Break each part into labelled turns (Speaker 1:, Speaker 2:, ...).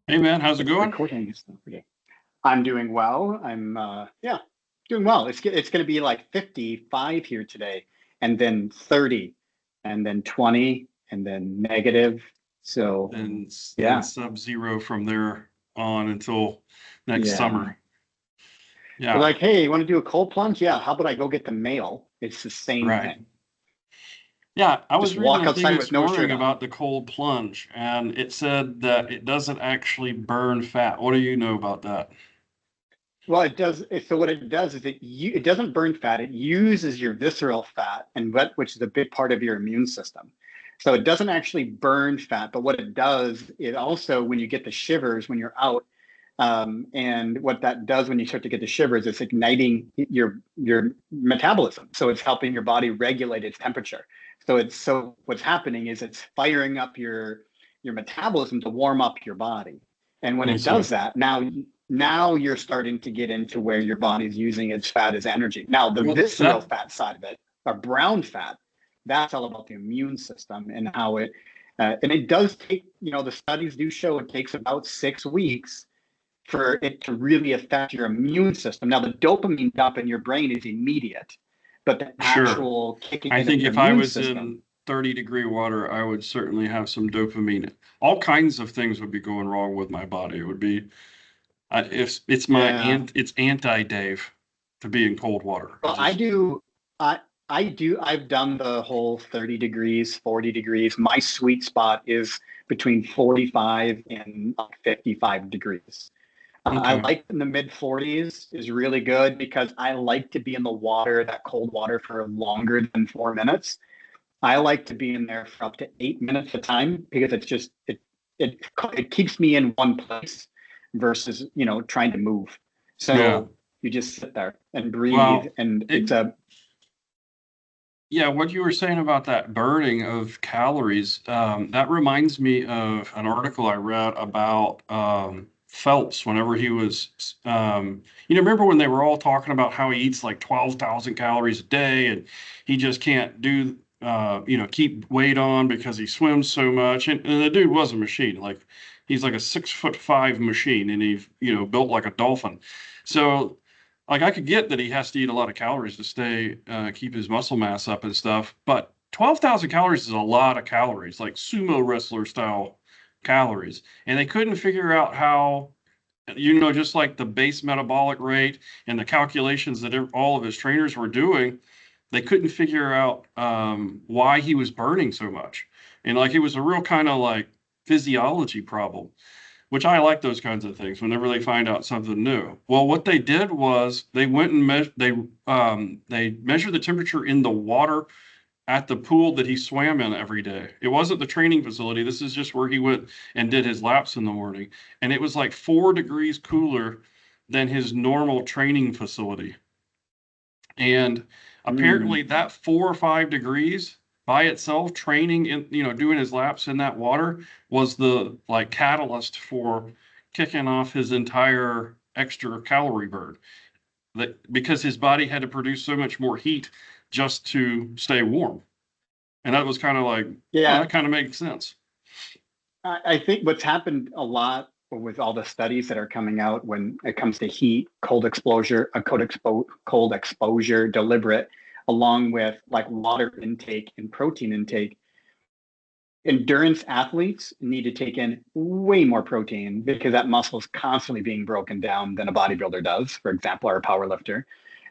Speaker 1: Hey man, how's it going?
Speaker 2: Recording stuff. Okay. I'm doing well. I'm doing well. It's going to be like 55 here today, and then 30, and then 20, and then negative. So
Speaker 1: And
Speaker 2: yeah,
Speaker 1: sub-zero from there on until next
Speaker 2: yeah.
Speaker 1: summer.
Speaker 2: They're
Speaker 1: Yeah,
Speaker 2: like, hey, you want to do a cold plunge? Yeah. How about I go get the mail? It's the same
Speaker 1: right.
Speaker 2: thing.
Speaker 1: Yeah, I was
Speaker 2: Just
Speaker 1: reading
Speaker 2: walk
Speaker 1: a thing
Speaker 2: outside with
Speaker 1: this
Speaker 2: no
Speaker 1: morning
Speaker 2: shirt on.
Speaker 1: about the cold plunge, and it said that it doesn't actually burn fat. What do you know about that?
Speaker 2: Well, it does. So what it does is it doesn't burn fat. It uses your visceral fat, and which is a big part of your immune system. So it doesn't actually burn fat, but what it does, it also when you get the shivers when you're out, and what that does when you start to get the shivers, it's igniting your metabolism. So it's helping your body regulate its temperature. So what's happening is it's firing up your metabolism to warm up your body. And when
Speaker 1: I
Speaker 2: it
Speaker 1: see.
Speaker 2: does that, now you're starting to get into where your body's using its fat as energy. Now, the
Speaker 1: Well,
Speaker 2: visceral fat side of it, or brown fat, that's all about the immune system and how and it does take, the studies do show it takes about 6 weeks for it to really affect your immune system. Now, the dopamine dump in your brain is immediate, but the
Speaker 1: sure.
Speaker 2: actual kicking
Speaker 1: I
Speaker 2: in of
Speaker 1: think
Speaker 2: your
Speaker 1: if I
Speaker 2: immune
Speaker 1: was
Speaker 2: system,
Speaker 1: in 30-degree water, I would certainly have some dopamine. All kinds of things would be going wrong with my body. It would be if it's
Speaker 2: yeah.
Speaker 1: it's anti-Dave to be in cold water. It
Speaker 2: Well, I
Speaker 1: just
Speaker 2: do. I do. I've done the whole 30 degrees, 40 degrees. My sweet spot is between 45 and like 55 degrees. I
Speaker 1: okay.
Speaker 2: like in the mid 40s is really good because I like to be in the water, that cold water, for longer than 4 minutes. I like to be in there for up to 8 minutes at a time because it it keeps me in one place versus trying to move.
Speaker 1: Yeah.
Speaker 2: So you just sit there and breathe,
Speaker 1: Well,
Speaker 2: and
Speaker 1: it yeah, what you were saying about that burning of calories, that reminds me of an article I read about Phelps whenever he was, remember when they were all talking about how he eats like 12,000 calories a day and he just can't do, keep weight on because he swims so much. And the dude was a machine. Like he's like a 6'5" machine and he, built like a dolphin. So like I could get that he has to eat a lot of calories to stay keep his muscle mass up and stuff, but 12,000 calories is a lot of calories, like sumo wrestler style calories. And they couldn't figure out how, just like the base metabolic rate and the calculations that all of his trainers were doing, they couldn't figure out why he was burning so much. And like it was a real kind of like physiology problem, which I like those kinds of things whenever they find out something new. Well, what they did was they went and they measured the temperature in the water at the pool that he swam in every day. It wasn't the training facility. This is just where he went and did his laps in the morning. And it was like 4 degrees cooler than his normal training facility. And apparently
Speaker 2: mm,
Speaker 1: that 4 or 5 degrees by itself, training in, doing his laps in that water was the like catalyst for kicking off his entire extra calorie burn. That because his body had to produce so much more heat just to stay warm. And that was kind of like, oh,
Speaker 2: yeah.
Speaker 1: that kind of makes sense.
Speaker 2: I think what's happened a lot with all the studies that are coming out when it comes to heat, cold exposure, deliberate, along with like water intake and protein intake. Endurance athletes need to take in way more protein because that muscle is constantly being broken down than a bodybuilder does, for example, or a power lifter.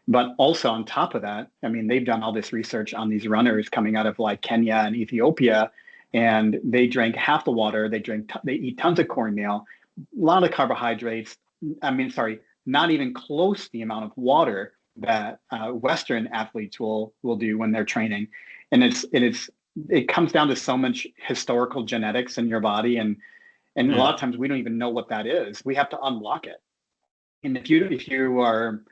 Speaker 2: But also on top of that, I mean, they've done all this research on these runners coming out of like Kenya and Ethiopia, and they drank half the water. They eat tons of cornmeal, a lot of carbohydrates. I mean, sorry, not even close to the amount of water that Western athletes will do when they're training, and it comes down to so much historical genetics in your body, and a lot
Speaker 1: Yeah.
Speaker 2: of times we don't even know what that is. We have to unlock it. And if you are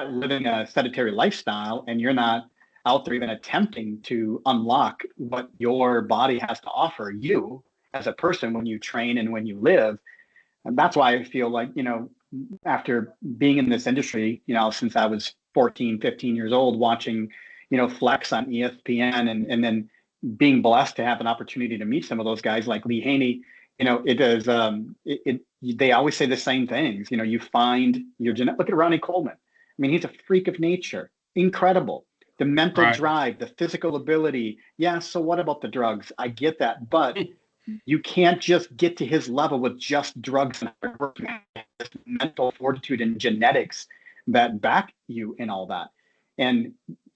Speaker 2: living a sedentary lifestyle and you're not out there even attempting to unlock what your body has to offer you as a person when you train and when you live, and that's why I feel like, after being in this industry, since I was 14, 15 years old, watching, flex on ESPN, and then being blessed to have an opportunity to meet some of those guys like Lee Haney. It is they always say the same things. You find your genetic. Look at Ronnie Coleman. I mean, he's a freak of nature, incredible. The mental
Speaker 1: Right.
Speaker 2: drive, the physical ability. Yeah, so what about the drugs? I get that, but you can't just get to his level with just drugs and mental fortitude and genetics that back you in all that. And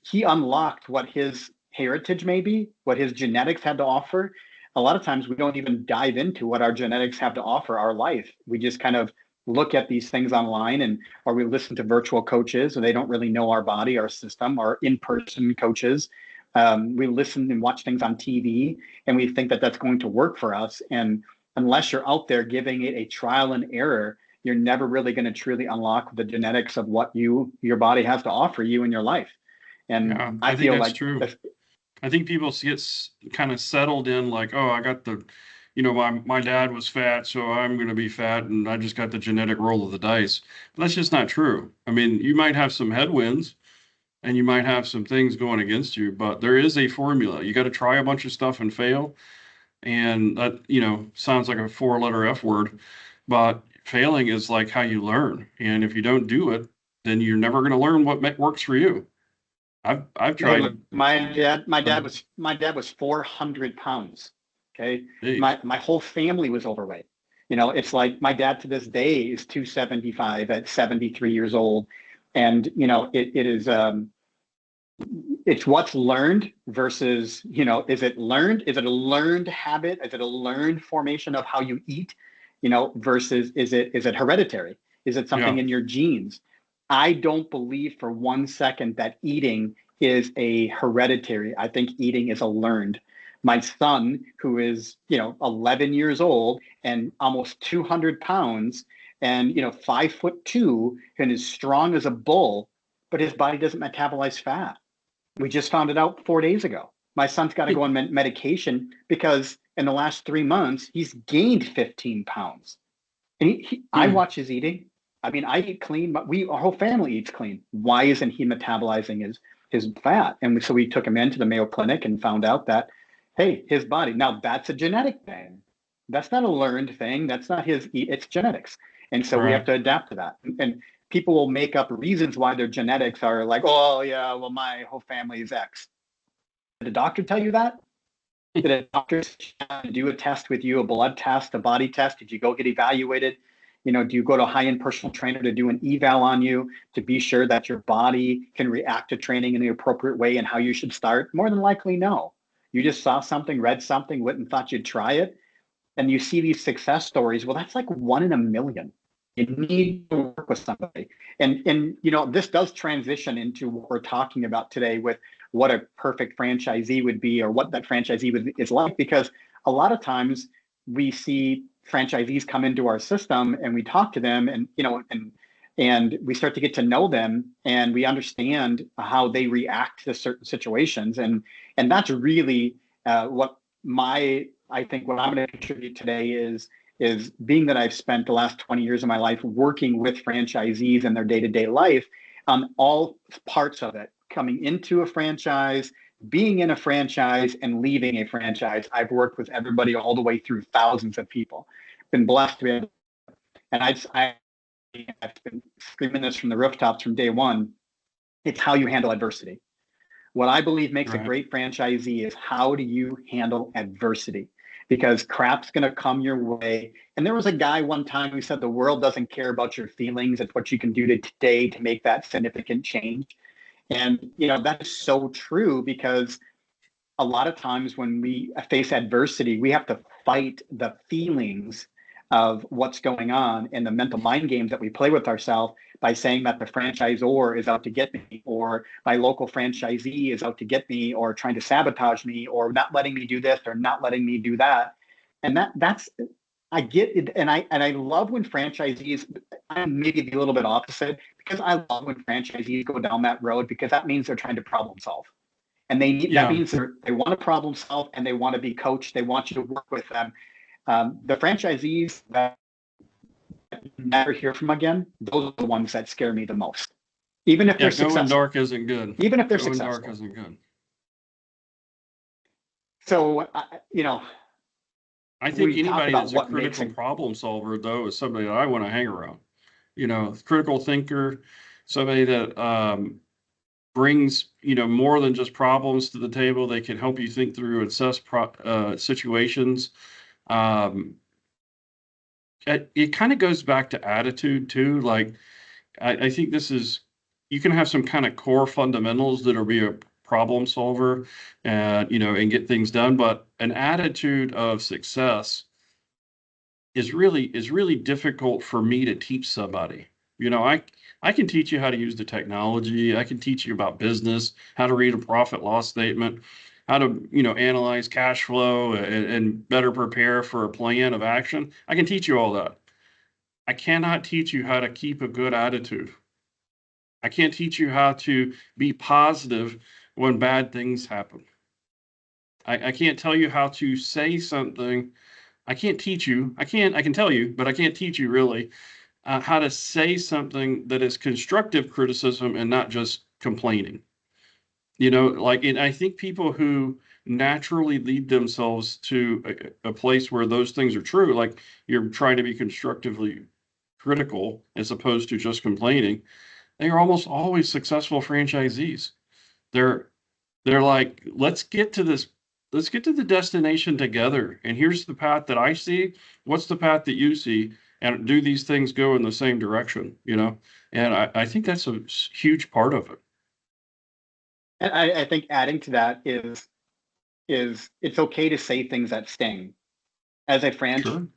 Speaker 2: he unlocked what his heritage may be, what his genetics had to offer. A lot of times we don't even dive into what our genetics have to offer our life. We just kind of look at these things online, or we listen to virtual coaches, and they don't really know our body, our system, our in-person coaches. We listen and watch things on TV, and we think that that's going to work for us. And unless you're out there giving it a trial and error, you're never really going to truly unlock the genetics of what your body has to offer you in your life. And
Speaker 1: Yeah,
Speaker 2: I
Speaker 1: I think
Speaker 2: feel
Speaker 1: that's
Speaker 2: like
Speaker 1: true. I think people get kind of settled in like, oh, I got my dad was fat, so I'm going to be fat, and I just got the genetic roll of the dice. But that's just not true. I mean, you might have some headwinds and you might have some things going against you, but there is a formula. You got to try a bunch of stuff and fail. And that, sounds like a four-letter F word, but failing is like how you learn. And if you don't do it, then you're never going to learn what works for you. I've
Speaker 2: Hey,
Speaker 1: tried.
Speaker 2: my dad was 400 pounds. Okay.
Speaker 1: Geez.
Speaker 2: My whole family was overweight. It's like my dad to this day is 275 at 73 years old. And, it is, it's what's learned versus, is it learned? Is it a learned habit? Is it a learned formation of how you eat? Versus is it hereditary? Is it something
Speaker 1: Yeah.
Speaker 2: in your genes? I don't believe for 1 second that eating is a hereditary. I think eating is a learned. My son, who is 11 years old and almost 200 pounds, and 5'2", and is strong as a bull, but his body doesn't metabolize fat. We just found it out 4 days ago. My son's got to go on medication because in the last 3 months he's gained 15 pounds. And I
Speaker 1: Hmm.
Speaker 2: watch his eating. I mean, I eat clean, but our whole family eats clean. Why isn't he metabolizing his fat? And so we took him into the Mayo Clinic and found out that, hey, his body. Now that's a genetic thing. That's not a learned thing. That's not it's genetics. And so we have
Speaker 1: Right.
Speaker 2: to adapt to that. And people will make up reasons why their genetics are like, oh yeah, well my whole family is X. Did a doctor tell you that? Did a doctor do a test with you, a blood test, a body test? Did you go get evaluated? Do you go to a high-end personal trainer to do an eval on you to be sure that your body can react to training in the appropriate way and how you should start? More than likely, no. You just saw something, read something, went and thought you'd try it. And you see these success stories. Well, that's like 1 in a million. You need to work with somebody. And this does transition into what we're talking about today with what a perfect franchisee would be, or what that franchisee is like, because a lot of times we see franchisees come into our system and we talk to them, and we start to get to know them, and we understand how they react to certain situations. And that's really what I think what I'm going to contribute today is being that I've spent the last 20 years of my life working with franchisees in their day-to-day life on all parts of it, coming into a franchise, being in a franchise, and leaving a franchise. I've worked with everybody all the way through thousands of people. Been blessed to be able, and I've been screaming this from the rooftops from day one. It's how you handle adversity. What I believe makes a
Speaker 1: Right.
Speaker 2: great franchisee is how do you handle adversity? Because crap's going to come your way. And there was a guy one time who said the world doesn't care about your feelings. It's what you can do today to make that significant change. And, that is so true, because a lot of times when we face adversity, we have to fight the feelings of what's going on and the mental mind games that we play with ourselves by saying that the franchisor is out to get me, or my local franchisee is out to get me, or trying to sabotage me, or not letting me do this or not letting me do that. And that's I get it, and I love when franchisees. I'm maybe a little bit opposite, because I love when franchisees go down that road, because that means they're trying to problem solve. And that
Speaker 1: Yeah.
Speaker 2: means they want to problem solve, and they want to be coached. They want you to work with them. The franchisees that you never hear from again, those are the ones that scare me the most. even if they're
Speaker 1: Yeah, going
Speaker 2: successful,
Speaker 1: dark isn't good.
Speaker 2: even if they're
Speaker 1: Going dark
Speaker 2: successful.
Speaker 1: isn't good.
Speaker 2: So,
Speaker 1: I think
Speaker 2: we talk
Speaker 1: anybody
Speaker 2: about
Speaker 1: that's a
Speaker 2: what makes
Speaker 1: critical
Speaker 2: a,
Speaker 1: problem solver, though, is somebody that I want to hang around. Critical thinker, somebody that brings, more than just problems to the table. They can help you think through, assess situations. Um, it kind of goes back to attitude too. Like, I think you can have some kind of core fundamentals that'll be a problem solver and get things done. But an attitude of success is really difficult for me to teach somebody. I can teach you how to use the technology. I can teach you about business, how to read a profit loss statement, how to, analyze cash flow and better prepare for a plan of action. I can teach you all that. I cannot teach you how to keep a good attitude. I can't teach you how to be positive when bad things happen. I can't tell you how to say something. I can't teach you. I can tell you, but I can't teach you really how to say something that is constructive criticism and not just complaining. And I think people who naturally lead themselves to a place where those things are true, like you're trying to be constructively critical as opposed to just complaining, they are almost always successful franchisees. They're they're like, let's get to the destination together. And here's the path that I see. What's the path that you see? And do these things go in the same direction? And I think that's a huge part of it.
Speaker 2: and I think adding to that is it's okay to say things that sting. As a franchise,
Speaker 1: Sure.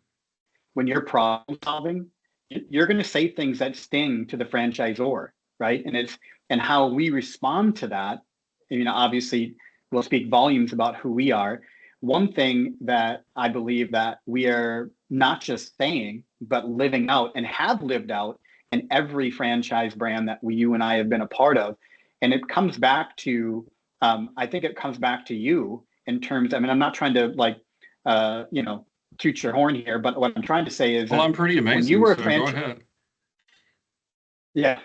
Speaker 2: when you're problem solving, you're going to say things that sting to the franchisor, right? And how we respond to that. Obviously, will speak volumes about who we are. One thing that I believe that we are not just saying, but living out and have lived out in every franchise brand that you and I have been a part of. And it comes back to, I think it comes back to you in terms, I'm not trying to uh, you know, toot your horn here, but what I'm trying to say is
Speaker 1: Well,
Speaker 2: that
Speaker 1: I'm pretty
Speaker 2: when you
Speaker 1: amazing,
Speaker 2: were a
Speaker 1: so go
Speaker 2: franchise,
Speaker 1: ahead.
Speaker 2: yeah,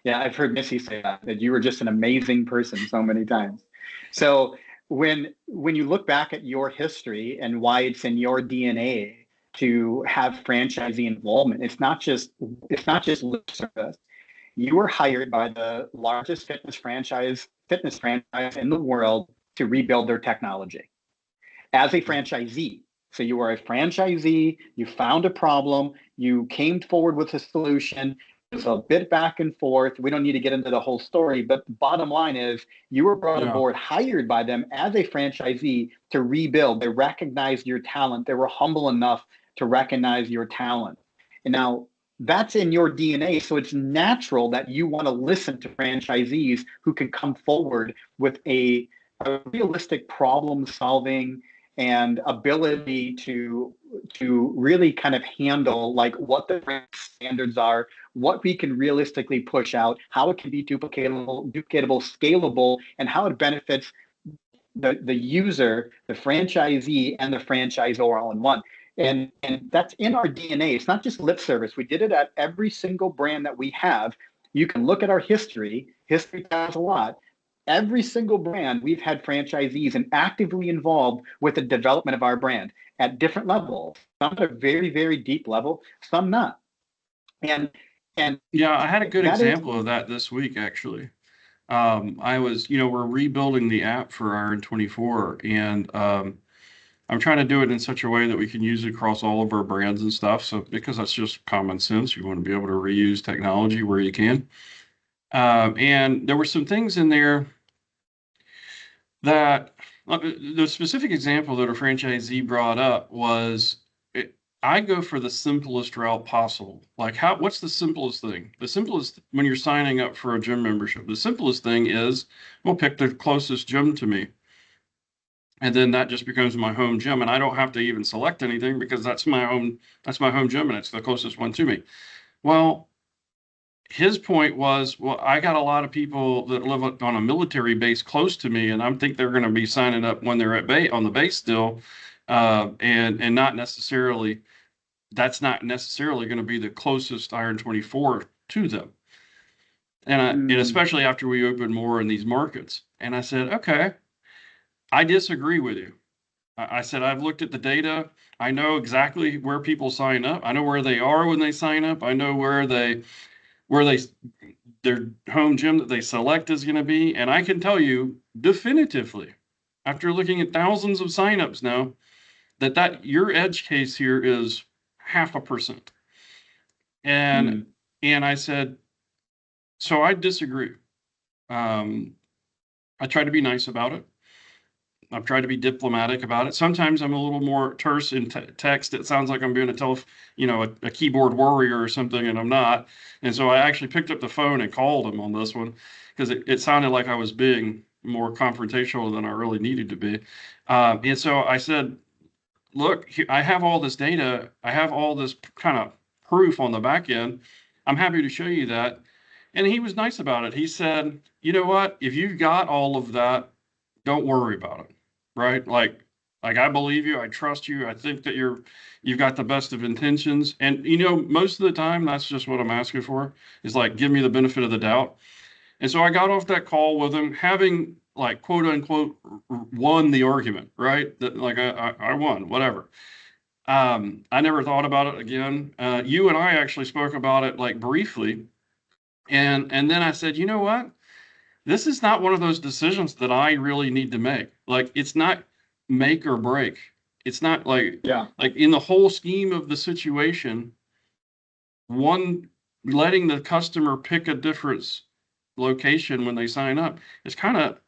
Speaker 2: yeah, I've heard Missy say that you were just an amazing person so many times. So when you look back at your history and why it's in your DNA to have franchisee involvement, it's not just lip service. You were hired by the largest fitness franchise in the world to rebuild their technology as a franchisee. So you were a franchisee, you found a problem, you came forward with a solution. It's a bit back and forth. We don't need to get into the whole story, but the bottom line is you were brought
Speaker 1: Yeah.
Speaker 2: aboard, hired by them as a franchisee to rebuild. They recognized your talent. They were humble enough to recognize your talent. And now that's in your DNA. So it's natural that you want to listen to franchisees who can come forward with a realistic problem solving and ability to really kind of handle like what the standards are, what we can realistically push out, how it can be duplicatable, scalable, and how it benefits the user, the franchisee, and the franchisor all in one. And that's in our DNA. It's not just lip service. We did it at every single brand that we have. You can look at our history. History tells a lot. Every single brand, we've had franchisees and actively involved with the development of our brand at different levels. Some at a very, very deep level, some not. And and
Speaker 1: Yeah, I had a good
Speaker 2: that is
Speaker 1: example of that this week, actually. We're rebuilding the app for Iron 24, and I'm trying to do it in such a way that we can use it across all of our brands and stuff. So, because that's just common sense, you want to be able to reuse technology where you can. And there were some things in there that the specific example that a franchisee brought up was I go for the simplest route possible. Like, what's the simplest thing? The simplest, when you're signing up for a gym membership, the simplest thing is, we'll pick the closest gym to me. And then that just becomes my home gym. And I don't have to even select anything because that's my home gym and it's the closest one to me. Well, his point was, well, I got a lot of people that live on a military base close to me, and I think they're going to be signing up when they're on the base still, and that's not necessarily going to be the closest Iron 24 to them. And
Speaker 2: Mm,
Speaker 1: especially after we open more in these markets. And I said, okay, I disagree with you. I said, I've looked at the data. I know exactly where people sign up. I know where they are when they sign up. I know where they, their home gym that they select is going to be. And I can tell you definitively, after looking at thousands of signups now, that your edge case here is 0.5%. And,
Speaker 2: mm,
Speaker 1: and I said, so I disagree. Um, I try to be nice about it. I've tried to be diplomatic about it. Sometimes I'm a little more terse in text. It sounds like I'm being a keyboard warrior or something, and I'm not. And so I actually picked up the phone and called him on this one because it sounded like I was being more confrontational than I really needed to be. And so I said, look, I have all this data. I have all this kind of proof on the back end. I'm happy to show you that. And he was nice about it. He said, you know what? If you've got all of that, don't worry about it. Right? Like I believe you, I trust you, I think that you've got the best of intentions. And most of the time that's just what I'm asking for is like give me the benefit of the doubt. And so I got off that call with him, having like quote unquote won the argument, right? That like I won, whatever. I never thought about it again. You and I actually spoke about it like briefly, and then I said, you know what? This is not one of those decisions that I really need to make. Like it's not make or break. It's not
Speaker 2: yeah,
Speaker 1: like in the whole scheme of the situation, one letting the customer pick a different location when they sign up is kind of,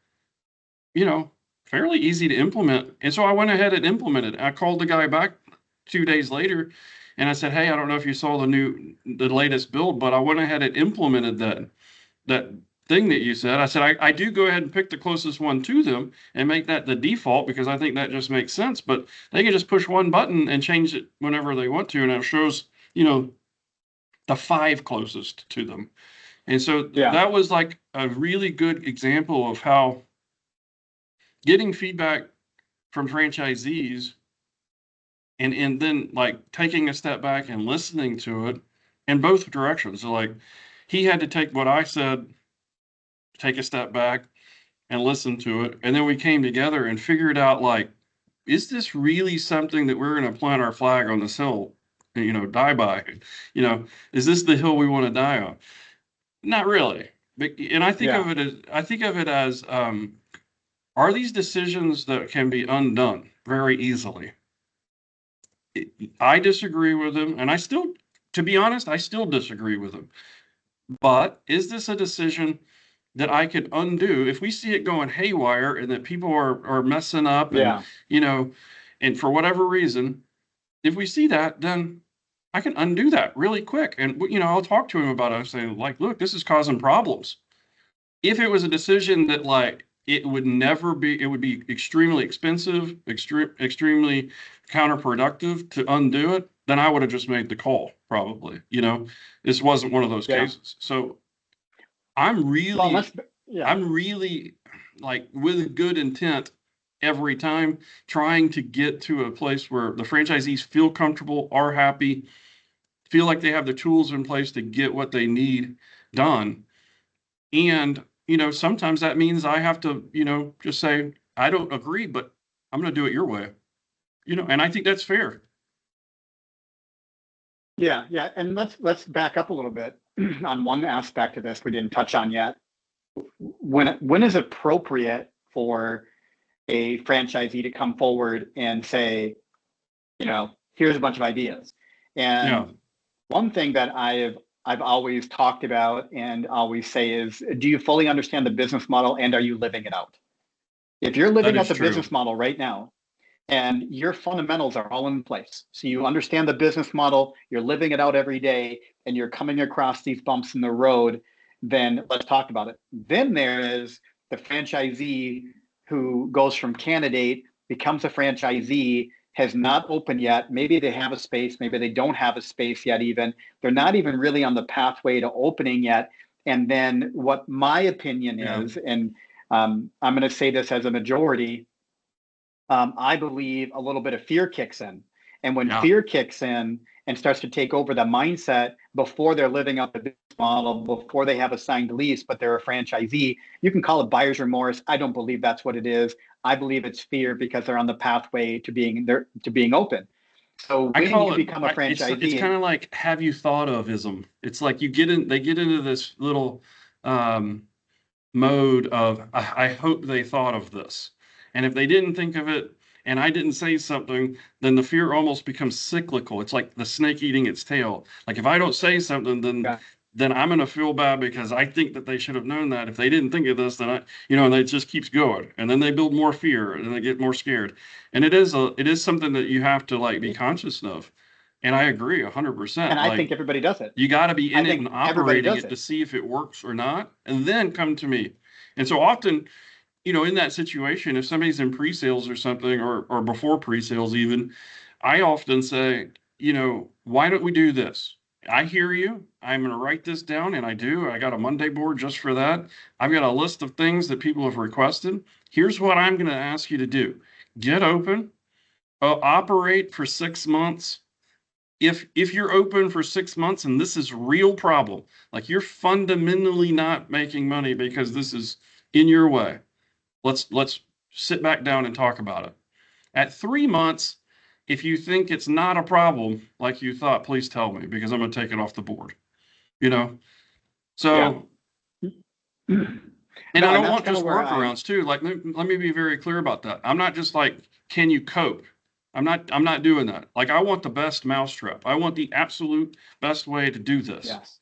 Speaker 1: you know, fairly easy to implement. And so I went ahead and implemented. I called the guy back 2 days later and I said, "Hey, I don't know if you saw the latest build, but I went ahead and implemented that thing that you said." I said, I do go ahead and pick the closest one to them and make that the default because I think that just makes sense. But they can just push one button and change it whenever they want to, and it shows, the five closest to them. And so
Speaker 2: yeah,
Speaker 1: that was like a really good example of how getting feedback from franchisees and then like taking a step back and listening to it in both directions. So like he had to take what I said, take a step back and listen to it. And then we came together and figured out like, is this really something that we're going to plant our flag on this hill, die by? You know, is this the hill we want to die on? Not really. And
Speaker 2: yeah,
Speaker 1: I think of it as are these decisions that can be undone very easily? I disagree with them, and to be honest, I still disagree with them. But is this a decision that I could undo if we see it going haywire and that people are messing up and
Speaker 2: yeah,
Speaker 1: you know, and for whatever reason, if we see that, then I can undo that really quick. And I'll talk to him about it. I say, like, look, this is causing problems. If it was a decision that like it would be extremely expensive, extremely counterproductive to undo it, then I would have just made the call, probably. This wasn't one of those
Speaker 2: yeah.
Speaker 1: cases. So I'm
Speaker 2: Well,
Speaker 1: really
Speaker 2: let's, yeah,
Speaker 1: I'm really like with good intent every time trying to get to a place where the franchisees feel comfortable, are happy, feel like they have the tools in place to get what they need done. And, sometimes that means I have to, just say, I don't agree, but I'm going to do it your way, and I think that's fair.
Speaker 2: yeah, yeah. And let's back up a little bit on one aspect of this we didn't touch on yet. When is appropriate for a franchisee to come forward and say, here's a bunch of ideas.
Speaker 1: Yeah,
Speaker 2: And one thing that I've always talked about and always say is, do you fully understand the business model and are you living it out? If you're
Speaker 1: that
Speaker 2: living out
Speaker 1: is
Speaker 2: the
Speaker 1: true.
Speaker 2: business model right now and your fundamentals are all in place, so you understand the business model, you're living it out every day, and you're coming across these bumps in the road, then let's talk about it. Then there is the franchisee who goes from candidate, becomes a franchisee, has not opened yet. Maybe they have a space, maybe they don't have a space yet, even. They're not even really on the pathway to opening yet. And then what my opinion
Speaker 1: Yeah,
Speaker 2: is, and I'm going to say this as a majority, I believe a little bit of fear kicks in. And when
Speaker 1: Yeah.
Speaker 2: fear kicks in and starts to take over the mindset before they're living up the business model, before they have a signed lease, but they're a franchisee, you can call it buyer's remorse. I don't believe that's what it is. I believe it's fear because they're on the pathway to being open. So
Speaker 1: I
Speaker 2: when
Speaker 1: call
Speaker 2: you
Speaker 1: it,
Speaker 2: become a
Speaker 1: it's
Speaker 2: franchisee,
Speaker 1: kind of like, have you thought of ism? It's like they get into this little um, mode of, I hope they thought of this. And if they didn't think of it and I didn't say something, then the fear almost becomes cyclical. It's like the snake eating its tail. Like if I don't say something,
Speaker 2: yeah,
Speaker 1: then I'm going to feel bad because I think that they should have known that. If they didn't think of this, then and it just keeps going. And then they build more fear and they get more scared. And it is something that you have to like be conscious of. And I agree 100%.
Speaker 2: and I
Speaker 1: Like
Speaker 2: think everybody does it.
Speaker 1: you got to be
Speaker 2: I
Speaker 1: in it and
Speaker 2: think everybody
Speaker 1: operating
Speaker 2: does
Speaker 1: it to
Speaker 2: it.
Speaker 1: see if it works or not, and then come to me. And so often, in that situation, if somebody's in pre-sales or something, or before pre-sales even, I often say, why don't we do this? I hear you. I'm going to write this down, and I do. I got a Monday board just for that. I've got a list of things that people have requested. Here's what I'm going to ask you to do. Get open, operate for 6 months. If you're open for 6 months and this is real problem, like you're fundamentally not making money because this is in your way, let's sit back down and talk about it. At 3 months, if you think it's not a problem like you thought, please tell me because I'm going to take it off the board. You know,
Speaker 2: Yeah.
Speaker 1: so and I
Speaker 2: No, and
Speaker 1: don't
Speaker 2: that's
Speaker 1: want
Speaker 2: kind of
Speaker 1: just
Speaker 2: where I,
Speaker 1: workarounds too. Like let me be very clear about that. I'm not just like, can you cope? I'm not doing that. Like I want the best mousetrap. I want the absolute best way to do this.
Speaker 2: yes.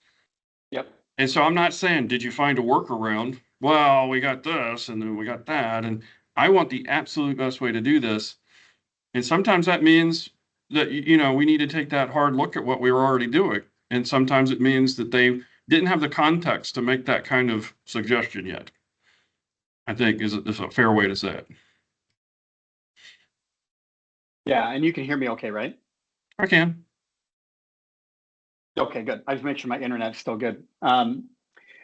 Speaker 2: Yep.
Speaker 1: And so I'm not saying, did you find a workaround? Well, we got this and then we got that. And I want the absolute best way to do this. And sometimes that means that, we need to take that hard look at what we were already doing. And sometimes it means that they didn't have the context to make that kind of suggestion yet. I think is a fair way to say it.
Speaker 2: Yeah. And you can hear me okay, right?
Speaker 1: I can.
Speaker 2: Okay, good. I just make sure my internet's still good.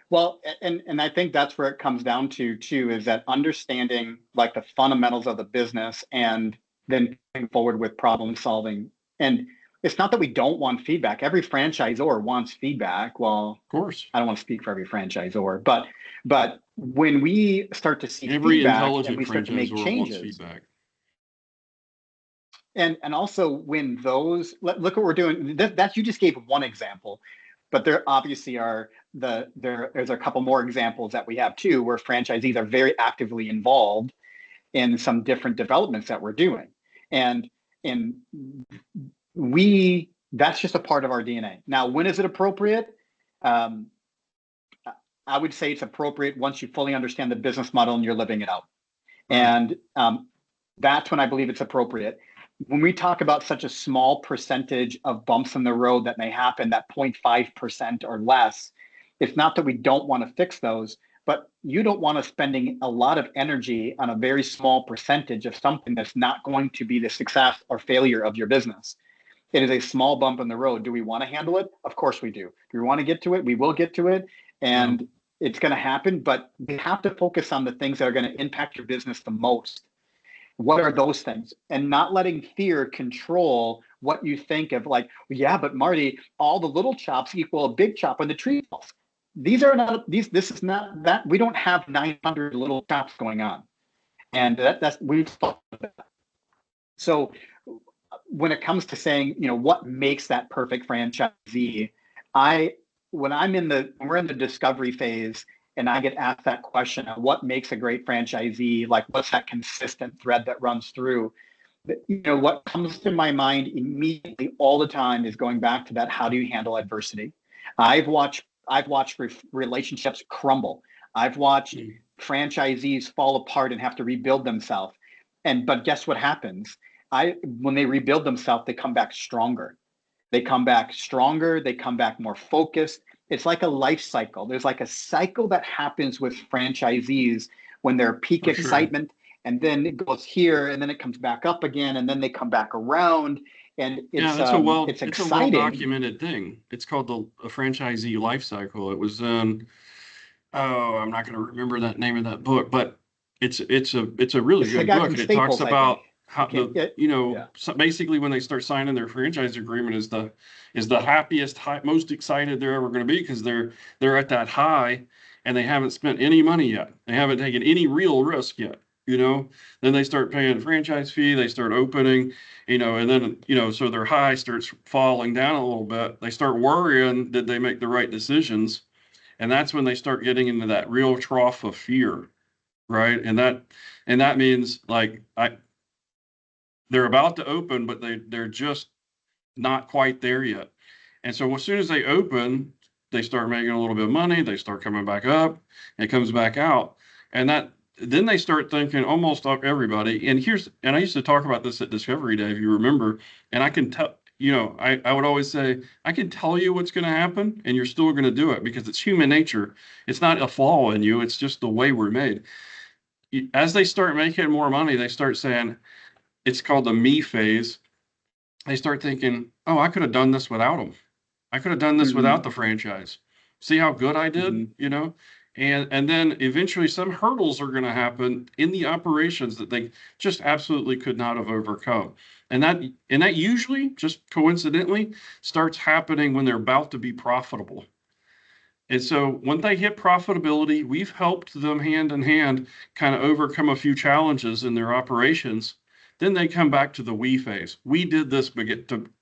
Speaker 2: Well, and I think that's where it comes down to too, is that understanding like the fundamentals of the business and then moving forward with problem solving. And it's not that we don't want feedback. Every franchisor wants feedback. Well,
Speaker 1: Of course.
Speaker 2: I don't want to speak for every franchisor, but when we start to see
Speaker 1: Every
Speaker 2: feedback and
Speaker 1: intelligent
Speaker 2: we start to make
Speaker 1: franchisor wants
Speaker 2: changes,
Speaker 1: feedback.
Speaker 2: and also when those look what we're doing, that you just gave one example, but there obviously are there's a couple more examples that we have too, where franchisees are very actively involved in some different developments that we're doing, and we that's just a part of our DNA. Now, when is it appropriate? um, I would say it's appropriate once you fully understand the business model and you're living it out.
Speaker 1: Right.
Speaker 2: And that's when I believe it's appropriate. When we talk about such a small percentage of bumps in the road that may happen, that 0.5% or less, it's not that we don't want to fix those, but you don't want to spending a lot of energy on a very small percentage of something that's not going to be the success or failure of your business. It is a small bump in the road. Do we want to handle it? Of course we do. Do we want to get to it? We will get to it.
Speaker 1: Yeah.
Speaker 2: And it's going to happen, but we have to focus on the things that are going to impact your business the most. What are those things? And not letting fear control what you think of, like, yeah, but Marty, all the little chops equal a big chop when the tree falls. These are not these. This is not that. We don't have 900 little chops going on, and that's we've. So when it comes to saying, what makes that perfect franchisee, I when we're in the discovery phase and I get asked that question of what makes a great franchisee, like what's that consistent thread that runs through, what comes to my mind immediately all the time is going back to that, how do you handle adversity? I've watched relationships crumble. I've watched franchisees fall apart and have to rebuild themselves. But guess what happens? When they rebuild themselves, they come back stronger. They come back stronger. They come back more focused. It's like a life cycle. There's like a cycle that happens with franchisees when they're peak
Speaker 1: For sure.
Speaker 2: excitement, and then it goes here, and then it comes back up again, and then they come back around, and
Speaker 1: Yeah,
Speaker 2: it's
Speaker 1: it's a well
Speaker 2: exciting.
Speaker 1: documented thing. It's called a franchisee life cycle. It was in, oh, I'm not going to remember that name of that book, but it's a really
Speaker 2: It's the
Speaker 1: good
Speaker 2: guy
Speaker 1: book,
Speaker 2: from
Speaker 1: and it talks
Speaker 2: Staples, I
Speaker 1: about,
Speaker 2: think.
Speaker 1: how
Speaker 2: Okay. Yeah.
Speaker 1: so basically when they start signing their franchise agreement is the happiest, most excited they're ever going to be, because they're at that high and they haven't spent any money yet. They haven't taken any real risk yet. Then they start paying franchise fee, they start opening, and then, so their high starts falling down a little bit. They start worrying, did they make the right decisions? And that's when they start getting into that real trough of fear, right? And that means, like, they're about to open, but they're just not quite there yet. And so as soon as they open, they start making a little bit of money, they start coming back up, it comes back out. And then they start thinking, almost everybody, and I used to talk about this at Discovery Day, if you remember, and I can tell, I would always say, I can tell you what's going to happen and you're still going to do it, because it's human nature. It's not a flaw in you, it's just the way we're made. As they start making more money, they start saying, it's called the me phase. They start thinking, oh, I could have done this without them. I could have done this
Speaker 2: Mm-hmm.
Speaker 1: without the franchise. See how good I did,
Speaker 2: Mm-hmm.
Speaker 1: And then eventually some hurdles are going to happen in the operations that they just absolutely could not have overcome. And that usually, just coincidentally, starts happening when they're about to be profitable. And so when they hit profitability, we've helped them hand in hand kind of overcome a few challenges in their operations. Then they come back to the we phase. We did this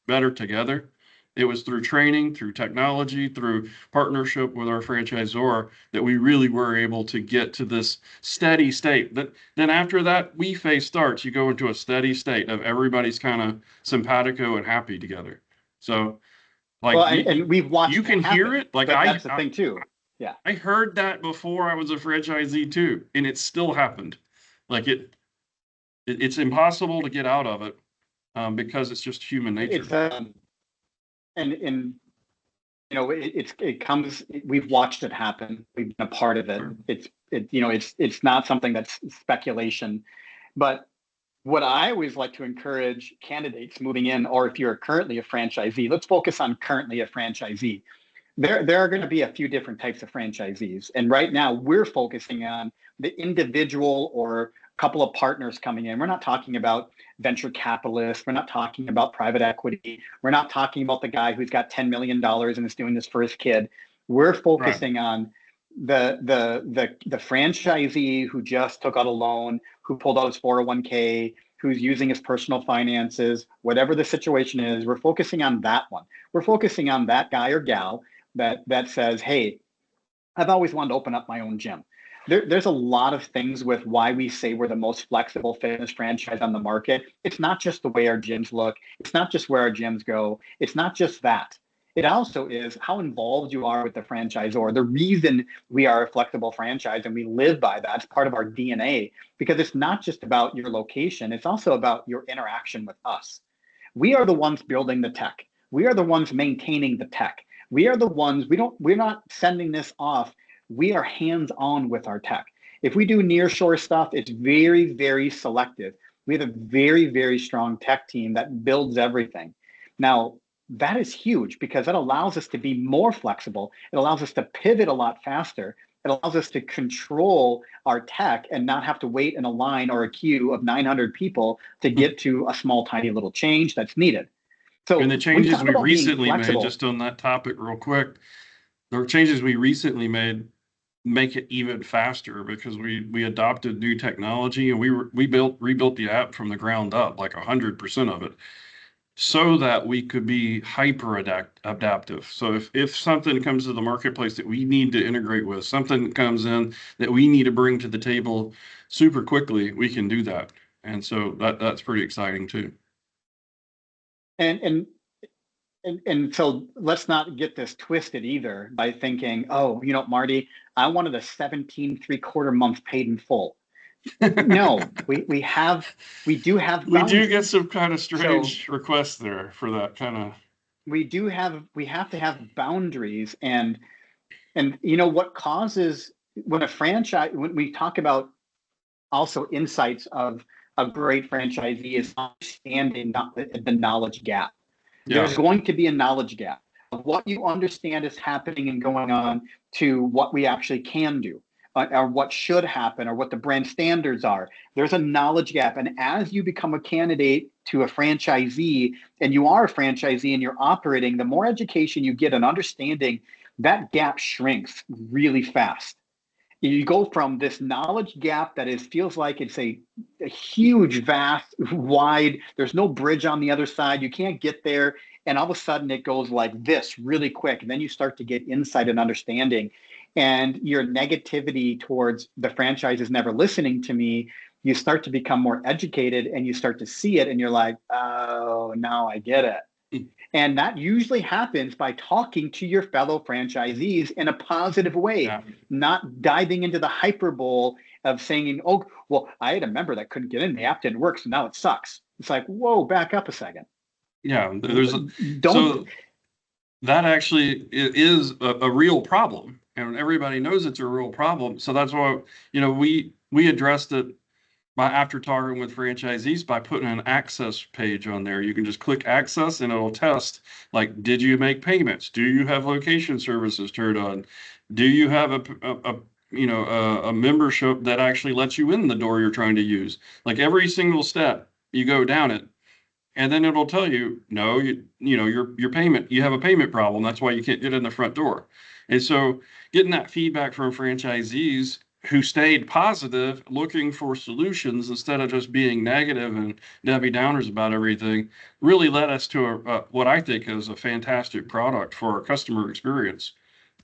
Speaker 1: better together. It was through training, through technology, through partnership with our franchisor that we really were able to get to this steady state. Then after that we phase starts, you go into a steady state of everybody's kind of simpatico and happy together. So, like,
Speaker 2: Well, and we've
Speaker 1: you
Speaker 2: watched it
Speaker 1: can hear
Speaker 2: happen,
Speaker 1: it. Like
Speaker 2: but that's the thing too. Yeah.
Speaker 1: I heard that before I was a franchisee too, and it still happened. Like it's impossible to get out of it, because it's just human nature.
Speaker 2: It's and it comes. We've watched it happen. We've been a part of it.
Speaker 1: Sure.
Speaker 2: It's not something that's speculation. But what I always like to encourage candidates moving in, or if you're currently a franchisee, let's focus on currently a franchisee. There are going to be a few different types of franchisees, and right now we're focusing on the individual or a couple of partners coming in. We're not talking about venture capitalists. We're not talking about private equity. We're not talking about the guy who's got $10 million and is doing this for his kid. We're
Speaker 1: Right.
Speaker 2: focusing on the franchisee who just took out a loan, who pulled out his 401k, who's using his personal finances, whatever the situation is. We're focusing on that one. We're focusing on that guy or gal that says, hey, I've always wanted to open up my own gym. There's a lot of things with why we say we're the most flexible fitness franchise on the market. It's not just the way our gyms look. It's not just where our gyms go. It's not just that. It also is how involved you are with the franchisor. The reason we are a flexible franchise and we live by that, it's part of our DNA, because it's not just about your location. It's also about your interaction with us. We are the ones building the tech. We are the ones maintaining the tech. We are the ones, we're not sending this off. We are hands-on with our tech. If we do nearshore stuff, it's very, very selective. We have a very, very strong tech team that builds everything. Now, that is huge because that allows us to be more flexible. It allows us to pivot a lot faster. It allows us to control our tech and not have to wait in a line or a queue of 900 people to get to a small, tiny little change that's needed.
Speaker 1: And
Speaker 2: So
Speaker 1: the
Speaker 2: when you
Speaker 1: changes
Speaker 2: talk
Speaker 1: we
Speaker 2: about being
Speaker 1: recently made,
Speaker 2: flexible,
Speaker 1: just on that topic real quick, the changes we recently made make it even faster, because we adopted new technology, and we rebuilt the app from the ground up, like 100% of it, so that we could be hyper adaptive. So if something comes to the marketplace that we need to integrate with, something comes in that we need to bring to the table super quickly, we can do that. And so that's pretty exciting too.
Speaker 2: and and and so let's not get this twisted either by thinking, oh, Marty, I wanted a 17 3/4 month paid in full. No, we do have
Speaker 1: We do get
Speaker 2: boundaries.
Speaker 1: some kind of
Speaker 2: So
Speaker 1: strange requests there for that kind of.
Speaker 2: we have to have boundaries, and what causes when a franchise, when we talk about also insights of a great franchisee, is understanding the knowledge gap.
Speaker 1: Yeah.
Speaker 2: There's going to be a knowledge gap of what you understand is happening and going on to what we actually can do. or what should happen or what the brand standards are. There's a knowledge gap. And as you become a candidate to a franchisee and you are a franchisee and you're operating, the more education you get and understanding, that gap shrinks really fast. You go from this knowledge gap that feels like it's a huge, vast, wide, there's no bridge on the other side. You can't get there. And all of a sudden it goes like this really quick. And then you start to get insight and understanding. And your negativity towards the franchise is never listening to me. You start to become more educated and you start to see it. And you're like, oh, now I get it. And that usually happens by talking to your fellow franchisees in a positive way, not diving into the hyperbole of saying, oh, well, I had a member that couldn't get in. The app didn't work, so now it sucks. It's like, whoa, back up a second.
Speaker 1: Yeah, so that actually is a real problem, and everybody knows it's a real problem. So that's why, we addressed it after talking with franchisees by putting an access page on there. You can just click access and it'll test, like, did you make payments? Do you have location services turned on? Do you have a membership that actually lets you in the door you're trying to use? Like every single step you go down it, and then it'll tell you, no, your payment, you have a payment problem. That's why you can't get in the front door. And so getting that feedback from franchisees who stayed positive, looking for solutions instead of just being negative and Debbie Downers about everything, really led us to what I think is a fantastic product for our customer experience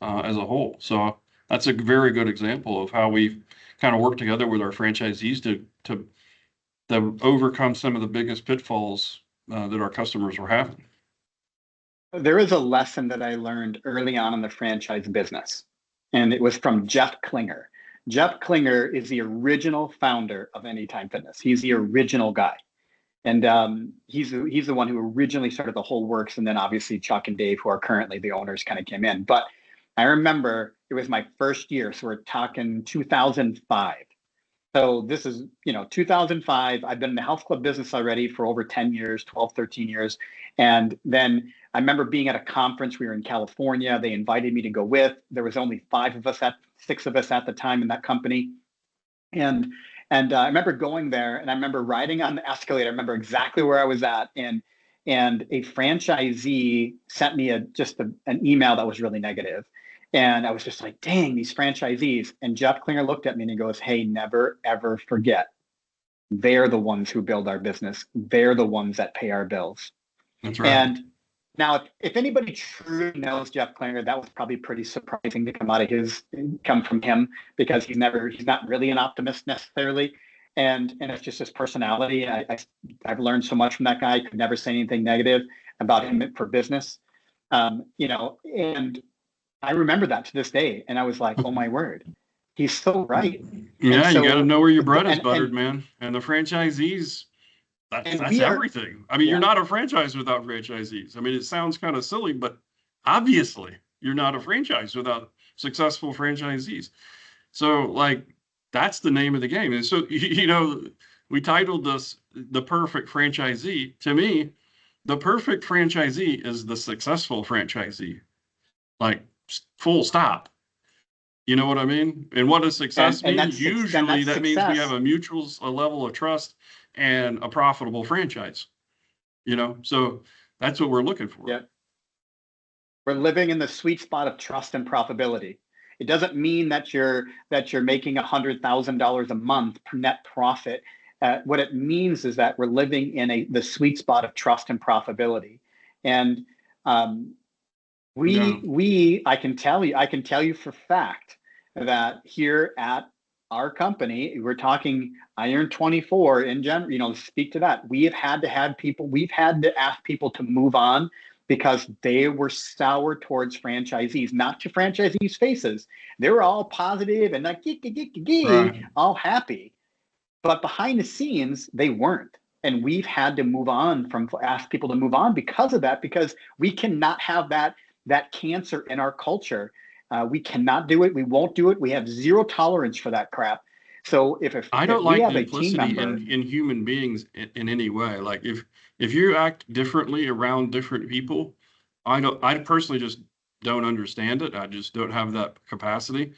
Speaker 1: as a whole. So that's a very good example of how we've kind of worked together with our franchisees to overcome some of the biggest pitfalls that our customers were having.
Speaker 2: There is a lesson that I learned early on in the franchise business, and it was from Jeff Klinger. Jeff Klinger is the original founder of Anytime Fitness. He's the original guy. And he's the one who originally started the whole works. And then obviously Chuck and Dave, who are currently the owners, kind of came in. But I remember it was my first year. So we're talking 2005. So this is, 2005. I've been in the health club business already for over 10 years, 12, 13 years. And then I remember being at a conference. We were in California. They invited me to go with. There was only 6 of us at the time in that company. And I remember going there and I remember riding on the escalator. I remember exactly where I was at. And a franchisee sent me an email that was really negative. And I was just like, dang, these franchisees. And Jeff Klinger looked at me and he goes, hey, never, ever forget. They're the ones who build our business. They're the ones that pay our bills.
Speaker 1: That's right.
Speaker 2: And now, if anybody truly knows Jeff Klinger, that was probably pretty surprising to come from him, because he's not really an optimist necessarily. And it's just his personality. I've learned so much from that guy. I could never say anything negative about him for business. And I remember that to this day. And I was like, oh my word, he's so right.
Speaker 1: Yeah, so, you got to know where your bread is buttered, man. And the franchisees, that's everything. I mean, you're not a franchise without franchisees. I mean, it sounds kind of silly, but obviously you're not a franchise without successful franchisees. So like, that's the name of the game. And so, we titled this The Perfect Franchisee. To me, the perfect franchisee is the successful franchisee. Like, full stop. You know what I mean? And what does success mean? Usually that means we have a level of trust and a profitable franchise. So that's what we're looking for.
Speaker 2: Yeah. We're living in the sweet spot of trust and profitability. It doesn't mean that you're making $100,000 a month per net profit. What it means is that we're living in the sweet spot of trust and profitability. And I can tell you for fact that here at our company, we're talking Iron 24 in general, speak to that. We've had to ask people to move on because they were sour towards franchisees, not to franchisees' faces. They were all positive and like, right, all happy. But behind the scenes, they weren't. And we've had to ask people to move on because of that, because we cannot have that cancer in our culture. We cannot do it. We won't do it. We have zero tolerance for that crap. So
Speaker 1: I don't like duplicity in human beings in any way. Like if you act differently around different people, I personally just don't understand it. I just don't have that capacity.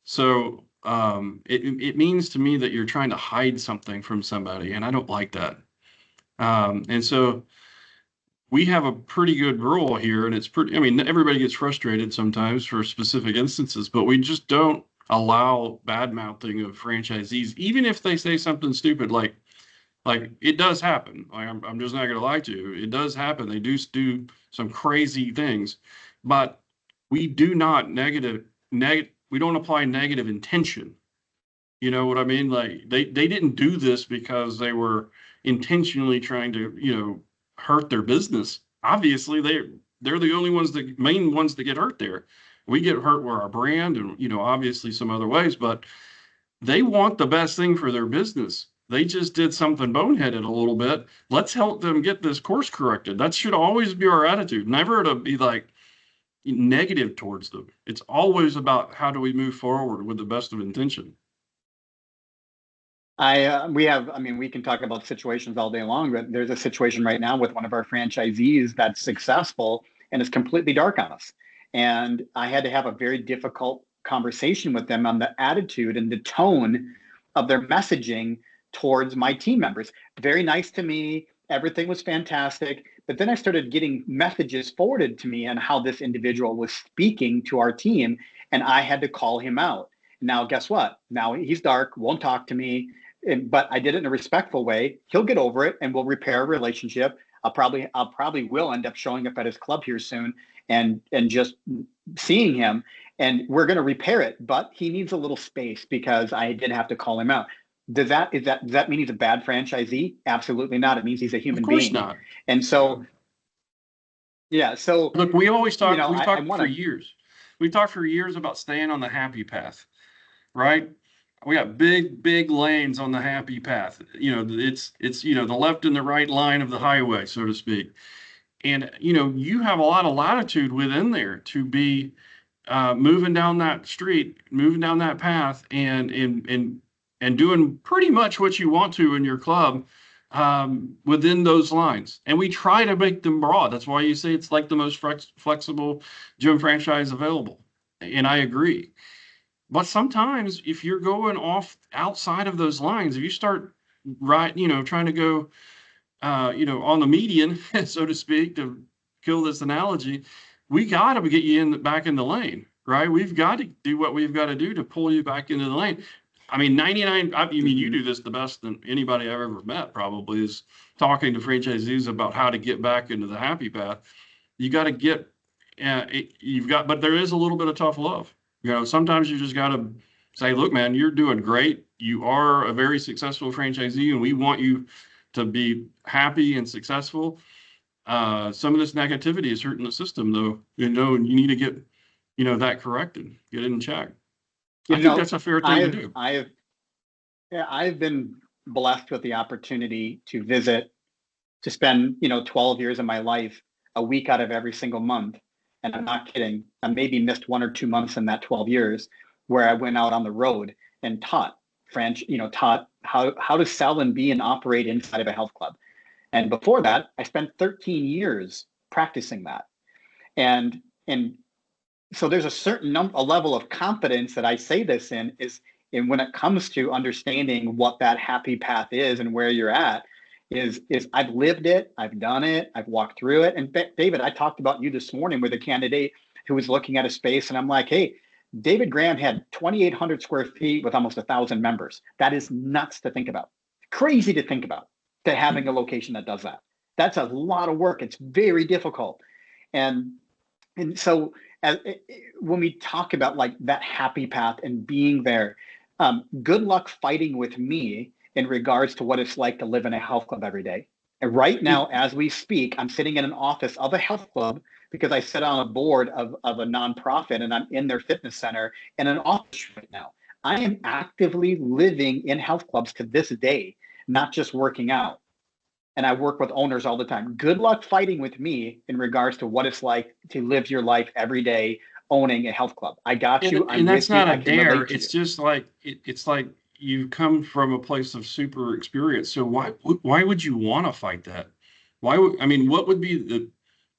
Speaker 1: So it means to me that you're trying to hide something from somebody, and I don't like that. And so we have a pretty good rule here, and it's pretty, I mean, everybody gets frustrated sometimes for specific instances, but we just don't allow bad mouthing of franchisees, even if they say something stupid, like it does happen. Like I'm just not gonna lie to you. It does happen. They do some crazy things, but we do not we don't apply negative intention. You know what I mean? Like they didn't do this because they were intentionally trying to, hurt their business. Obviously, they're the only ones, the main ones that get hurt there. We get hurt where our brand and, obviously some other ways, but they want the best thing for their business. They just did something boneheaded a little bit. Let's help them get this course corrected. That should always be our attitude. Never to be like negative towards them. It's always about how do we move forward with the best of intention.
Speaker 2: I mean, we can talk about situations all day long, but there's a situation right now with one of our franchisees that's successful and is completely dark on us. And I had to have a very difficult conversation with them on the attitude and the tone of their messaging towards my team members. Very nice to me. Everything was fantastic. But then I started getting messages forwarded to me on how this individual was speaking to our team, and I had to call him out. Now, guess what? Now he's dark, won't talk to me, but I did it in a respectful way. He'll get over it, and we'll repair a relationship. I'll probably will end up showing up at his club here soon, and just seeing him, and we're going to repair it. But he needs a little space because I did have to call him out. Does that mean he's a bad franchisee? Absolutely not. It means he's a
Speaker 1: Of
Speaker 2: human
Speaker 1: course
Speaker 2: being.
Speaker 1: not.
Speaker 2: And so, yeah. So
Speaker 1: Look, we always talk,
Speaker 2: I,
Speaker 1: we've
Speaker 2: I
Speaker 1: talked
Speaker 2: want
Speaker 1: for
Speaker 2: to.
Speaker 1: years. We've talked for years about staying on the happy path, right? We got big lanes on the happy path. It's the left and the right line of the highway, so to speak. And you have a lot of latitude within there to be moving down that street, moving down that path, and doing pretty much what you want to in your club within those lines. And we try to make them broad. That's why you say it's like the most flexible gym franchise available. And I agree. But sometimes if you're going off outside of those lines, if you start trying to go, on the median, so to speak, to kill this analogy, we got to get you back in the lane, right? We've got to do what we've got to do to pull you back into the lane. I mean, 99, I mean, you do this the best than anybody I've ever met, probably, is talking to franchisees about how to get back into the happy path. You got to get, but there is a little bit of tough love. Sometimes you just got to say, look, man, you're doing great. You are a very successful franchisee, and we want you to be happy and successful. Some of this negativity is hurting the system, though, and you need to get, that corrected, get it in check. I think that's a fair thing to do.
Speaker 2: I've been blessed with the opportunity to spend 12 years of my life, a week out of every single month. And I'm not kidding. I maybe missed 1 or 2 months in that 12 years where I went out on the road and taught how to sell and be and operate inside of a health club. And before that, I spent 13 years practicing that. And so there's a certain a level of confidence that I say this in when it comes to understanding what that happy path is and where you're at, is I've lived it, I've done it, I've walked through it. And David, I talked about you this morning with a candidate who was looking at a space, and I'm like, hey, David Graham had 2,800 square feet with almost 1,000 members. That is nuts to think about. Crazy to think about, to having a location that does that. That's a lot of work. It's very difficult. And so when we talk about like that happy path and being there, good luck fighting with me in regards to what it's like to live in a health club every day. And right now, as we speak, I'm sitting in an office of a health club because I sit on a board of a nonprofit, and I'm in their fitness center in an office right now. I am actively living in health clubs to this day, not just working out. And I work with owners all the time. Good luck fighting with me in regards to what it's like to live your life every day owning a health club. I got you.
Speaker 1: And that's not a dare. It's just like it's like you come from a place of super experience. So why would you want to fight that? What would be the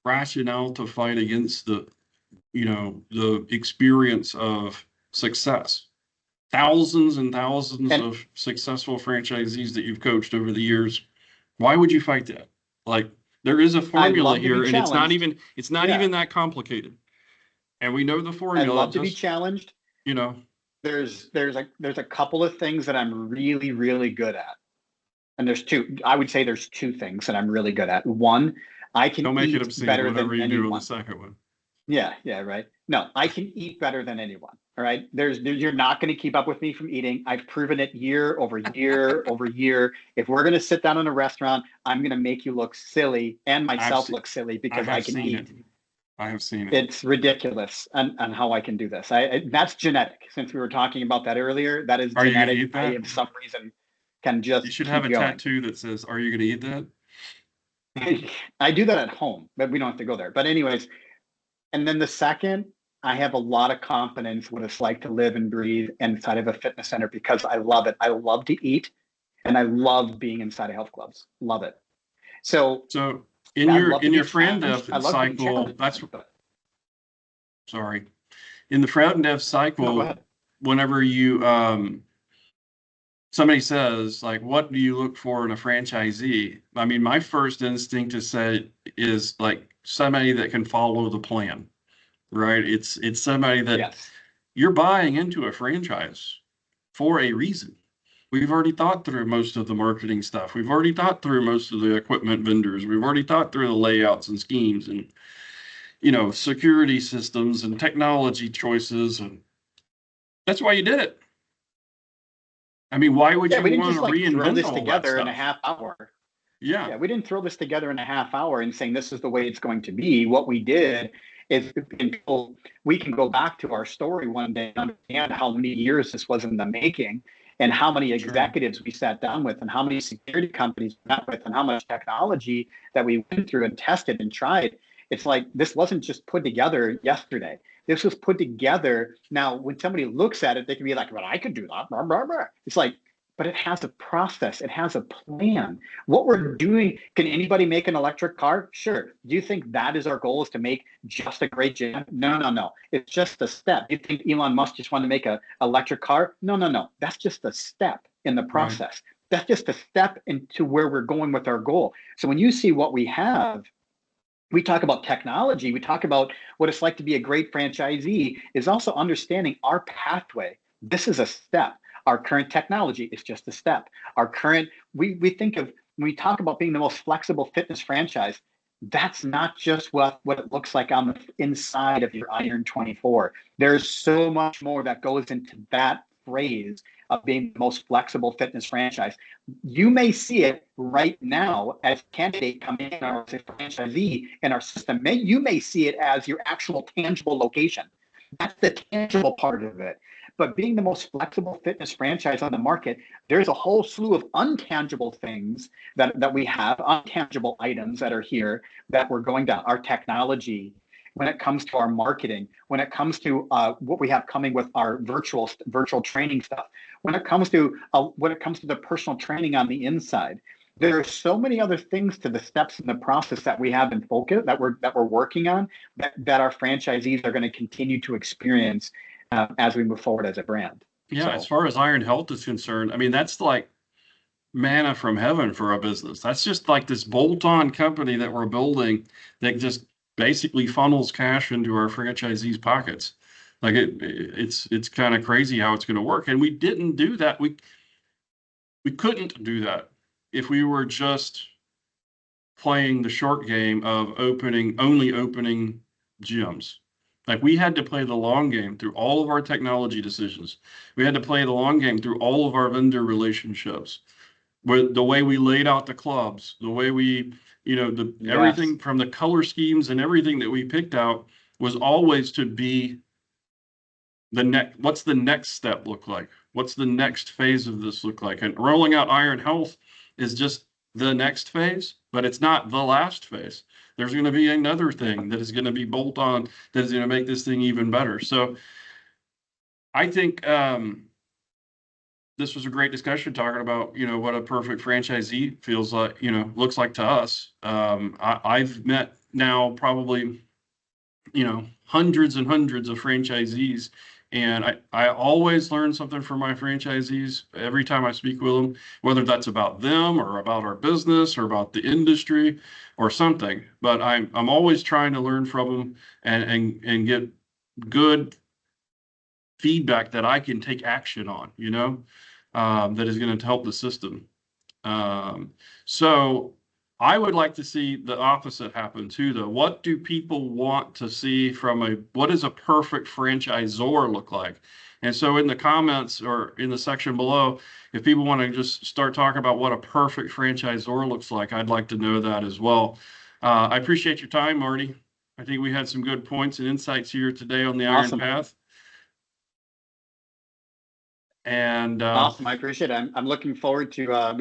Speaker 1: rationale to fight against the experience of success? thousands and thousands
Speaker 2: And
Speaker 1: of successful franchisees that you've coached over the years. Why would you fight that? Like, there is a
Speaker 2: I
Speaker 1: formula
Speaker 2: love to be
Speaker 1: here, and
Speaker 2: challenged.
Speaker 1: it's not
Speaker 2: Yeah,
Speaker 1: even that complicated. And we know the
Speaker 2: I
Speaker 1: formula.
Speaker 2: love to be
Speaker 1: Just,
Speaker 2: challenged.
Speaker 1: you know,
Speaker 2: There's a couple of things that I'm really, really good at. And there's two, I would say there's two things that I'm really good at. One, I can
Speaker 1: don't make it
Speaker 2: eat
Speaker 1: obscene,
Speaker 2: better than
Speaker 1: whatever you do on the
Speaker 2: anyone.
Speaker 1: second one.
Speaker 2: Yeah, yeah, right. No, I can eat better than anyone. All right. You're not going to keep up with me from eating. I've proven it year over year over year. If we're going to sit down in a restaurant, I'm going to make you look silly and
Speaker 1: I've
Speaker 2: myself
Speaker 1: seen,
Speaker 2: look silly
Speaker 1: I
Speaker 2: because I
Speaker 1: have
Speaker 2: can
Speaker 1: seen it.
Speaker 2: eat.
Speaker 1: I have seen it.
Speaker 2: It's ridiculous on how I can do this. That's genetic. Since we were talking about that earlier, that is
Speaker 1: Are you going to
Speaker 2: genetic.
Speaker 1: eat
Speaker 2: I,
Speaker 1: that?
Speaker 2: have some reason, can
Speaker 1: You
Speaker 2: just
Speaker 1: should have
Speaker 2: keep
Speaker 1: a
Speaker 2: going.
Speaker 1: tattoo that says, "Are you going to eat that?"
Speaker 2: I do that at home, but we don't have to go there. But anyways, and then the second, I have a lot of confidence what it's like to live and breathe inside of a fitness center because I love it. I love to eat and I love being inside of health clubs. Love it. So
Speaker 1: So
Speaker 2: yeah, I'd love to
Speaker 1: in
Speaker 2: be
Speaker 1: your friend
Speaker 2: challenged.
Speaker 1: dev
Speaker 2: I love to be
Speaker 1: cycle,
Speaker 2: challenged.
Speaker 1: that's sorry. In the friend dev
Speaker 2: No, go
Speaker 1: cycle,
Speaker 2: ahead.
Speaker 1: whenever you somebody says, like, what do you look for in a franchisee? I mean, my first instinct to say is like somebody that can follow the plan, right? It's somebody that
Speaker 2: Yes.
Speaker 1: you're buying into a franchise for a reason. We've already thought through most of the marketing stuff. We've already thought through most of the equipment vendors. We've already thought through the layouts and schemes and, security systems and technology choices. And that's why you did it. I mean, why would
Speaker 2: Yeah,
Speaker 1: you
Speaker 2: we didn't
Speaker 1: want
Speaker 2: just
Speaker 1: to
Speaker 2: like throw
Speaker 1: reinvent
Speaker 2: this
Speaker 1: all that
Speaker 2: together in a
Speaker 1: stuff?
Speaker 2: half hour.
Speaker 1: Yeah,
Speaker 2: Yeah, we didn't throw this together in a half hour and saying this is the way it's going to be. What we did is we can go back to our story one day and understand how many years this was in the making and how many
Speaker 1: sure.
Speaker 2: executives we sat down with and how many security companies we met with and how much technology that we went through and tested and tried. It's like this wasn't just put together yesterday. This was put together. Now, when somebody looks at it, they can be like, well, I could do that. Blah, blah, blah. It's like, but it has a process, it has a plan. What we're doing, can anybody make an electric car? Sure. Do you think that is our goal, is to make just a great jam? No, no, no. It's just a step. Do you think Elon Musk just wanted to make an electric car? No, no, no. That's just a step in the
Speaker 1: Right.
Speaker 2: process. That's just a step into where we're going with our goal. So when you see what we have, we talk about technology, we talk about what it's like to be a great franchisee, is also understanding our pathway. This is a step. Our current technology is just a step. Our current, we think of, when we talk about being the most flexible fitness franchise, that's not just what it looks like on the inside of your Iron 24. There's so much more that goes into that phrase of being the most flexible fitness franchise. You may see it right now as a candidate coming in or as a franchisee in our system. You may see it as your actual tangible location. That's the tangible part of it. But being the most flexible fitness franchise on the market, there's a whole slew of untangible things that we have, untangible items that are here that we're going down. Our technology, when it comes to our marketing, when it comes to what we have coming with our virtual training stuff, when it comes to the personal training on the inside, there are so many other things to the steps in the process that we have in focus that we're working on that our franchisees are going to continue to experience as we move forward as a brand.
Speaker 1: Yeah, as
Speaker 2: So
Speaker 1: far as Iron Health is concerned, I mean, that's like manna from heaven for a business. That's just like this bolt-on company that we're building that just basically funnels cash into our franchisees' pockets. Like it's kind of crazy how it's going to work. And we didn't do that. We couldn't do that if we were just playing the short game of only opening gyms. Like, we had to play the long game through all of our technology decisions. We had to play the long game through all of our vendor relationships, with the way we laid out the clubs, the way we, the
Speaker 2: yes,
Speaker 1: everything from the color schemes and everything that we picked out was always to be what's the next step look like? What's the next phase of this look like? And rolling out Iron Health is just the next phase, but it's not the last phase. There's going to be another thing that is going to be bolt on that is going to make this thing even better. So I think this was a great discussion talking about, what a perfect franchisee feels like, looks like to us. I've met now probably, hundreds and hundreds of franchisees, And I always learn something from my franchisees every time I speak with them, whether that's about them or about our business or about the industry or something. But I'm always trying to learn from them and get good feedback that I can take action on, that is going to help the system. Um, so I would like to see the opposite happen too, though. What do people want to see what does a perfect franchisor look like? And so in the comments or in the section below, if people want to just start talking about what a perfect franchisor looks like, I'd like to know that as well. I appreciate your time, Marty. I think we had some good points and insights here today on the Iron
Speaker 2: Awesome.
Speaker 1: Path. And
Speaker 2: Awesome. I appreciate it. I'm looking forward to, I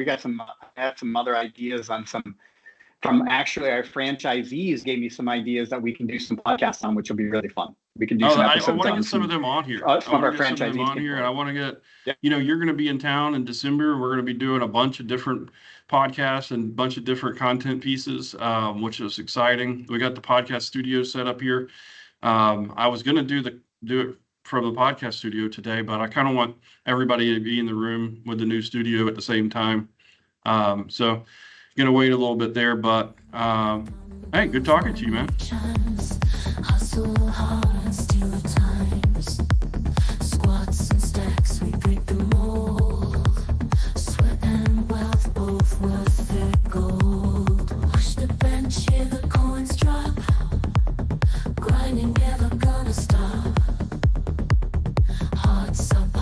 Speaker 2: had some other ideas on from actually our franchisees gave me some ideas that we can do some podcasts on, which will be really fun. We can do some
Speaker 1: I
Speaker 2: episodes
Speaker 1: want to
Speaker 2: on
Speaker 1: get some of them on here.
Speaker 2: some of our franchisees
Speaker 1: here, and I want to get,
Speaker 2: Yep.
Speaker 1: You're going to be in town in December. We're going to be doing a bunch of different podcasts and a bunch of different content pieces, which is exciting. We got the podcast studio set up here. I was going to do it from the podcast studio today, but I kind of want everybody to be in the room with the new studio at the same time. So going to wait a little bit there, but hey, good talking to you, man. Hustle hard and steal the times. Squats and stacks, we break the mold. Sweat and wealth, both worth their gold. Push the bench, hear the coins drop. Grinding, never gonna stop. Hearts up.